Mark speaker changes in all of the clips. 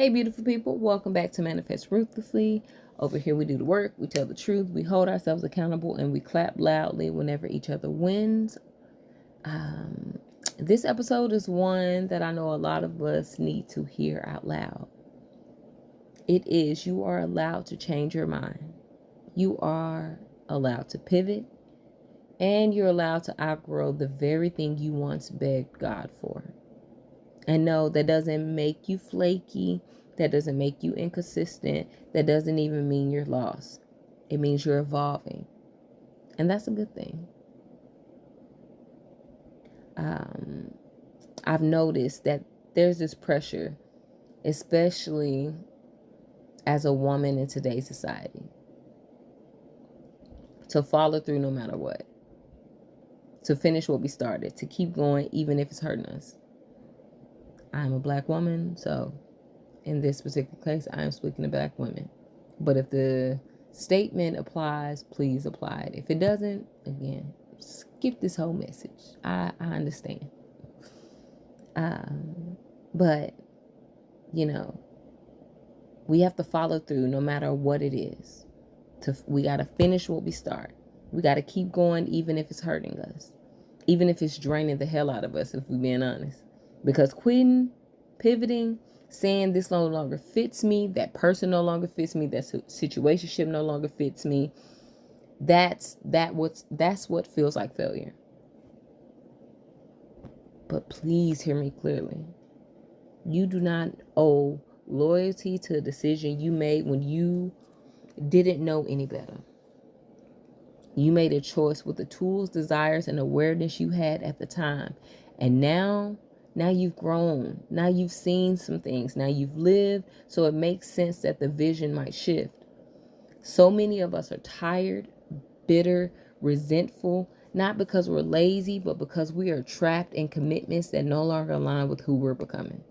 Speaker 1: Hey, beautiful people. Welcome back to Manifest Ruthlessly. Over here, we do the work, we tell the truth, we hold ourselves accountable, and we clap loudly whenever each other wins. This episode is one that I know a lot of us need to hear out loud. It is, you are allowed to change your mind. You are allowed to pivot, and you're allowed to outgrow the very thing you once begged God for. And no, that doesn't make you flaky. That doesn't make you inconsistent. That doesn't even mean you're lost. It means you're evolving. And that's a good thing. I've noticed that there's this pressure, especially as a woman in today's society, to follow through no matter what, to finish what we started, to keep going even if it's hurting us. I'm a black woman, so in this particular case, I am speaking to black women. But if the statement applies, please apply it. If it doesn't, again, skip this whole message. I understand. But, we have to follow through no matter what it is. We got to finish what we start. We got to keep going even if it's hurting us. Even if it's draining the hell out of us, if we're being honest. Because quitting, pivoting, saying this no longer fits me, that person no longer fits me, that situationship no longer fits me, that's what feels like failure. But please hear me clearly. You do not owe loyalty to a decision you made when you didn't know any better. You made a choice with the tools, desires, and awareness you had at the time. And now you've grown. Now you've seen some things. Now you've lived. So it makes sense that the vision might shift. So many of us are tired, bitter, resentful, not because we're lazy, but because we are trapped in commitments that no longer align with who we're becoming.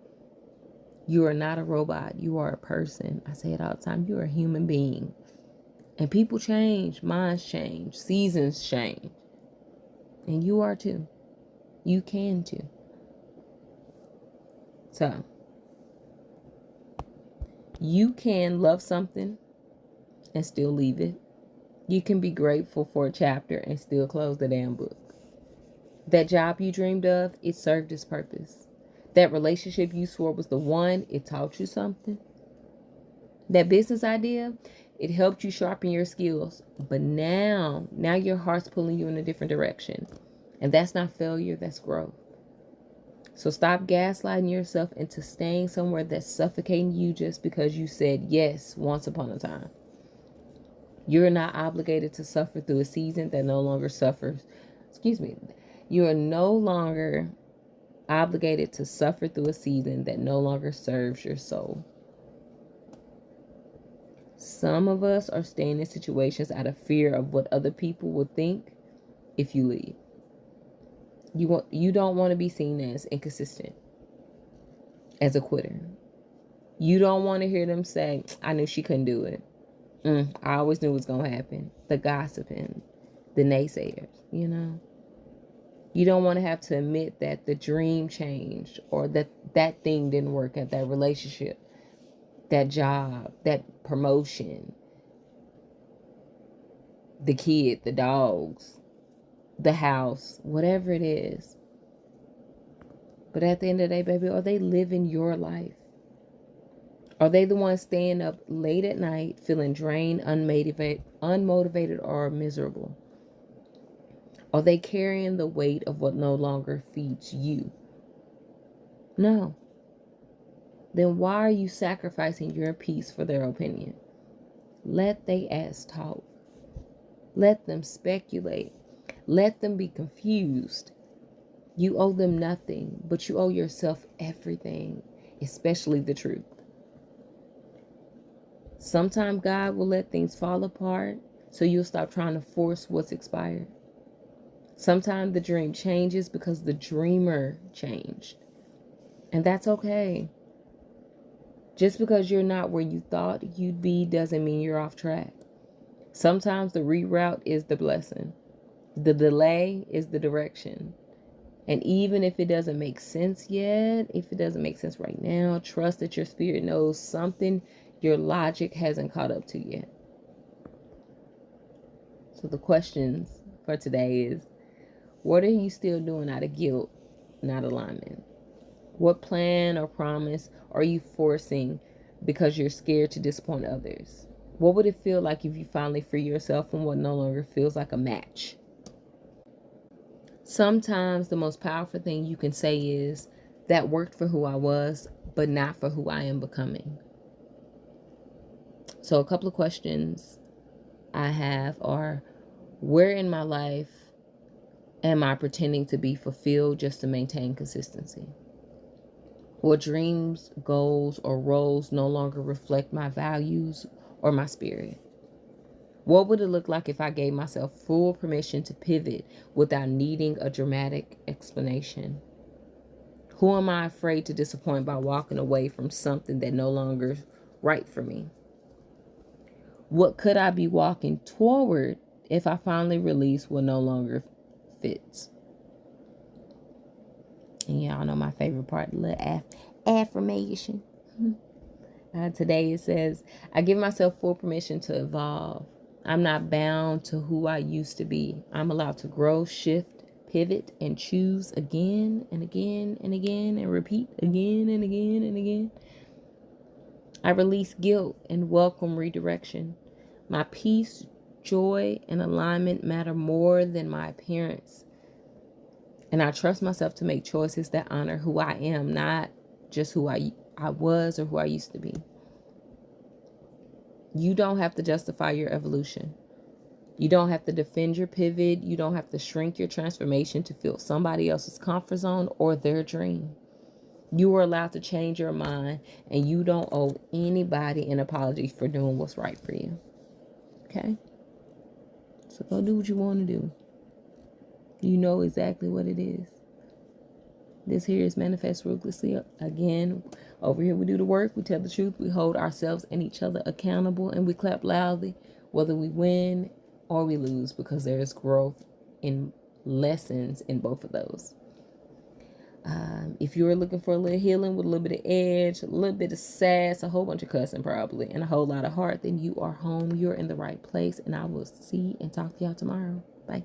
Speaker 1: You are not a robot. You are a person. I say it all the time. You are a human being. And people change, minds change, seasons change. And you are too. You can too. So, you can love something and still leave it. You can be grateful for a chapter and still close the damn book. That job you dreamed of, it served its purpose. That relationship you swore was the one, it taught you something. That business idea, it helped you sharpen your skills. But now your heart's pulling you in a different direction. And that's not failure, that's growth. So stop gaslighting yourself into staying somewhere that's suffocating you just because you said yes once upon a time. You're not obligated to suffer through a season that no longer suffers. You are no longer obligated to suffer through a season that no longer serves your soul. Some of us are staying in situations out of fear of what other people will think if you leave. You don't want to be seen as inconsistent, as a quitter. You don't want to hear them say, I knew she couldn't do it. I always knew it was going to happen. The gossiping, the naysayers, You don't want to have to admit that the dream changed or that thing didn't work out, that relationship, that job, that promotion, the kid, the dogs, the house, whatever it is. But at the end of the day, baby, are they living your life? Are they the ones staying up late at night, feeling drained, unmotivated, or miserable? Are they carrying the weight of what no longer feeds you? No. Then why are you sacrificing your peace for their opinion? Let they ass talk. Let them speculate. Let them be confused. You owe them nothing, but you owe yourself everything, especially the truth. Sometimes God will let things fall apart so you'll stop trying to force what's expired. Sometimes the dream changes because the dreamer changed. And that's okay. Just because you're not where you thought you'd be doesn't mean you're off track. Sometimes the reroute is the blessing. The delay is the direction. And even if it doesn't make sense yet, if it doesn't make sense right now, trust that your spirit knows something your logic hasn't caught up to yet. So the questions for today is, what are you still doing out of guilt, not alignment? What plan or promise are you forcing because you're scared to disappoint others? What would it feel like if you finally free yourself from what no longer feels like a match? Sometimes the most powerful thing you can say is, that worked for who I was, but not for who I am becoming. So a couple of questions I have are, where in my life am I pretending to be fulfilled just to maintain consistency? What dreams, goals, or roles no longer reflect my values or my spirit? What would it look like if I gave myself full permission to pivot without needing a dramatic explanation? Who am I afraid to disappoint by walking away from something that no longer is right for me? What could I be walking toward if I finally release what no longer fits? And y'all know my favorite part, the little affirmation. Today it says, I give myself full permission to evolve. I'm not bound to who I used to be. I'm allowed to grow, shift, pivot, and choose again and again and again and repeat again and again and again. I release guilt and welcome redirection. My peace, joy, and alignment matter more than my appearance. And I trust myself to make choices that honor who I am, not just who I was or who I used to be. You don't have to justify your evolution. You don't have to defend your pivot. You don't have to shrink your transformation to fill somebody else's comfort zone or their dream. You are allowed to change your mind, and you don't owe anybody an apology for doing what's right for you. Okay? So go do what you want to do. You know exactly what it is. This here is Manifest Ruthlessly. Again, over here we do the work, we tell the truth, we hold ourselves and each other accountable, and we clap loudly whether we win or we lose, because there is growth in lessons in both of those. If you're looking for a little healing with a little bit of edge, a little bit of sass, a whole bunch of cussing probably, and a whole lot of heart, then you are home. You're in the right place, and I will see and talk to y'all tomorrow. Bye.